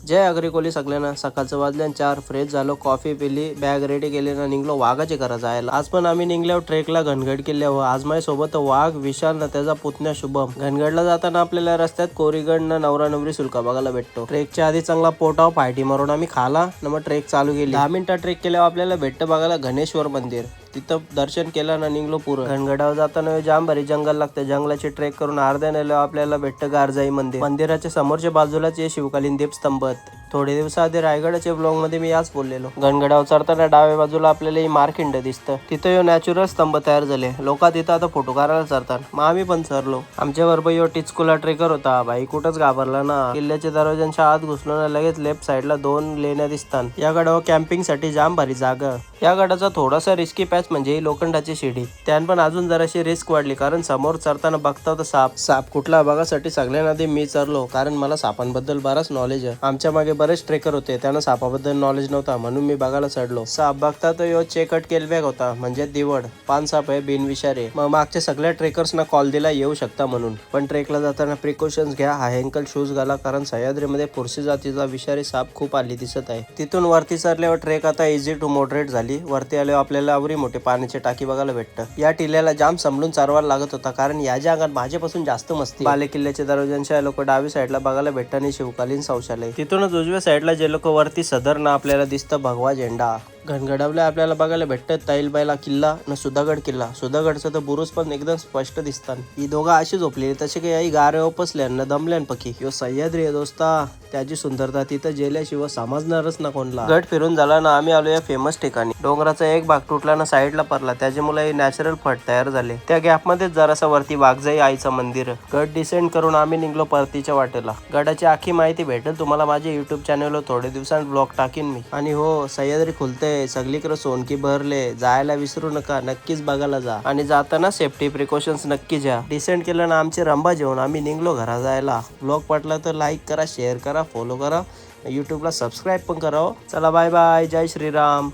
जय agree कोली सगळ्यांना. सकाळचं वाजल्यान 4. Fresh झालो, कॉफी पिली, बॅग रेडी केली ना निघलो वाघाची घरा जायला. आज पण आम्ही निघल्यावर ट्रेकला घनगड किल्ल्यावर. आज माझ्यासोबत वाघ, विशाल ना त्याचा पुतण्या शुभम. घनगडला जाताना आपल्याला रस्त्यात कोरीगड ना नवरा नवरी सुलका बघायला भेटतो. ट्रेकच्या आधी चांगला पोटाव पार्टी मारून आम्ही खाला ना मग ट्रेक चालू केली. 10 मिनिटं ट्रेक केल्यावर आपल्याला भेटतं बघायला गणेश्वर मंदिर. तिथं दर्शन केलं ना निघलो पुरं. घनगडावर जाताना जाम भारी जंगल लागतं. जंगलाची ट्रेक करून अर्ध्या नेल्यावर आपल्याला भेटतं गारजाई मंदिर. मंदिराच्या समोरच्या बाजूलाच शिवकालीन दीपस्तंभ. थोडे दिवसाआधी रायगडच्या ब्लॉग मध्ये मी याच बोललेलो. घनगडावर चढताना डाव्या बाजूला आपल्याला ही मारखिंड दिसतं. तिथं यो नॅचरल स्तंभ तयार झाले. लोक तिथं आता फोटो काढायला चढतात. मग आम्ही पण चढलो. आमच्या बरोबर यो टिचकुला ट्रेकर होता. भाई कुठंच घाबरला ना. किल्ल्याच्या दरवाजांच्या आत घुसलो ना लगेच लेफ्ट साईडला 2 लेण्या दिसतात. या गडावर कॅम्पिंग साठी जाम भारी जागा. या गडाचा थोडासा रिस्की पॅच म्हणजे लोखंडाची शिडी. त्यान पण अजून जराशी रिस्क वाढली कारण समोर चढताना बघता तर साप कुठला बघासाठी सगळ्यांना आधी मी चढलो कारण मला सापांबद्दल बराच नॉलेज आहे. आमच्या मागे बरेच ट्रेकर होते, त्यांना सापाबद्दल नॉलेज नव्हता म्हणून मी बघायला चढलो. साप बघता तर यो चेकट केलबॅग होता म्हणजे दिवड. 5 साप आहे बिनविषारी. मग मागच्या सगळ्या ट्रेकर्सना कॉल दिला येऊ शकता म्हणून. पण ट्रेकला जाताना प्रिकॉशन्स घ्या. हाय अँकल शूज घाला कारण सह्याद्रीमध्ये पुरशी जातीचा विषारी साप खूप आली दिसत आहे. तिथून वरती चढल्यावर ट्रेक आता इझी टू मॉडरेट झाली. वरती आल्यावर आपल्याला आवरी मोठे पाण्याची टाकी बघायला भेटतं. या टिल्ल्याला जाम समजून चारवायला लागत होता कारण या जगात माझ्यापासून जास्त मस्ती. बाले किल्ल्याच्या दरवाजांच्या लोक डावी साईडला बघायला भेटतं आणि शिवकालीन शौचालय. तिथूनच उजव्या साईडला जे लोक वरती सदर ना आपल्याला दिसतं भगवा झेंडा. घनगडावल्या आपल्याला बघायला भेटतं तैलबाईला किल्ला न सुधागड किल्ला. सुधागडचं तर बुरुज पण एकदम स्पष्ट दिसतात. ही दोघं अशी झोपलेली तसे काही आई गारे उपसल्यान न दमल्यान पकी. यो सह्याद्री आहे दोस्ता. त्याची सुंदरता तिथं जेल्याशिवाय समजणारच ना कोणला. गड फिरून झाला ना आम्ही आलो या फेमस ठिकाणी. डोंगराचा एक भाग तुटला ना साईडला पडला. त्याच्यामुळे नॅचरल फट तयार झाले. त्या गॅप मध्येच जरासा वरती वाघजाई आईचं मंदिर. गड डिसेंड करून आम्ही निघलो परतीच्या वाटेला. गडाची आखी माहिती भेटेल तुम्हाला माझ्या युट्यूब चॅनलवर थोडे दिवसांत ब्लॉग टाकीन मी. आणि हो सह्याद्री खुलते सगळीकडे सोनकी भरले. जायला विसरू नका, नक्कीच बघायला जा. आणि जाताना सेफ्टी प्रिकॉशन्स नक्की घ्या. डिसेंड केलं ना आमचे रंबा जेवण आम्ही निघलो घरा जायला. ब्लॉग पटला तर लाईक करा, शेअर करा, फॉलो करा, यूट्यूबला सबस्क्राईब पण करा. चला बाय बाय, जय श्रीराम.